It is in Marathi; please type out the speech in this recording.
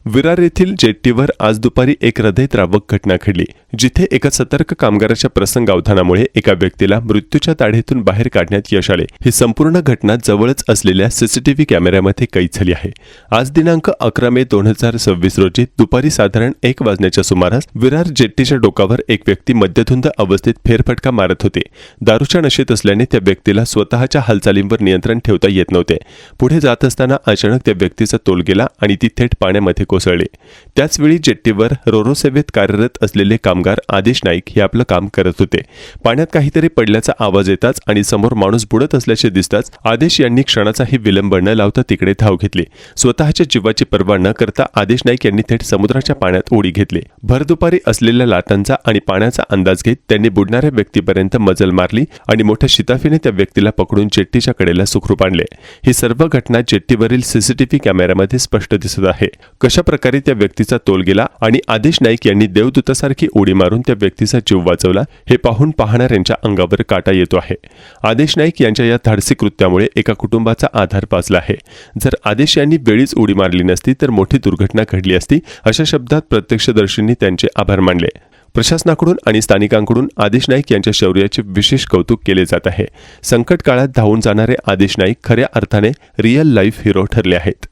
विरार येथील जेट्टीवर आज दुपारी एक हृदयद्रावक घटना घडली, जिथे एका सतर्क कामगाराच्या प्रसंगावधानामुळे एका व्यक्तीला मृत्यूच्या ताढेतून बाहेर काढण्यात यश आले। ही संपूर्ण घटना जवळच असलेल्या सीसीटीव्ही कॅमेऱ्यामध्ये कैद झाली आहे। आज दिनांक 11 मे 2026 रोजी दुपारी साधारण 1 वाजण्याच्या सुमारास विरार जेट्टीच्या डोकावर एक व्यक्ती मद्यधुंद अवस्थेत फेरफटका मारत होते। दारूच्या नशेत असल्याने त्या व्यक्तीला स्वतःच्या हालचालींवर नियंत्रण ठेवता येत नव्हते। पुढे जात असताना अचानक त्या व्यक्तीचा तोल गेला आणि ती थेट पाण्यामध्ये कोसळले। त्याचवेळी जेट्टीवर रोरो सेवेत कार्यरत असलेले कामगार आदेश नाईक हे आपलं काम करत होते। पाण्यात काहीतरी पडल्याचा आवाज येताच आणि समोर माणूस बुडत असल्याचे दिसताच आदेश यांनी क्षणाचाही विलंब न लावता तिकडे धाव घेतली। स्वतःच्या जीवाची पर्वा न करता आदेश नाईक यांनी थेट समुद्राच्या पाण्यात उडी घेतली। भरदुपारी असलेल्या लाटांचा आणि पाण्याचा अंदाज घेत त्यांनी बुडणाऱ्या व्यक्तीपर्यंत मजल मारली आणि मोठ्या शिताफीने त्या व्यक्तीला पकडून जेट्टीच्या कडेला सुखरूप आणले। ही सर्व घटना जेट्टीवरील सीसीटीव्ही कॅमेऱ्यामध्ये स्पष्ट दिसत आहे। कशा प्रकारे त्या व्यक्तीचा तोल गेला आणि आदेश नाईक यांनी देवदूतासारखी उडी मारून त्या व्यक्तीचा जीव वाचवला, हे पाहून पाहणाऱ्यांच्या अंगावर काटा येतो आहे। आदेश नाईक यांच्या या धाडसी कृत्यामुळे एका कुटुंबाचा आधार वाचला आहे। जर आदेश यांनी वेळीच उडी मारली नसती तर मोठी दुर्घटना घडली असती, अशा शब्दात प्रत्यक्षदर्शींनी त्यांचे आभार मानले। प्रशासनाकडून आणि स्थानिकांकडून आदेश नाईक यांच्या शौर्याचे विशेष कौतुक केले जात आहे। संकट काळात धावून जाणारे आदेश नाईक खऱ्या अर्थाने रिअल लाईफ हिरो ठरले आहेत।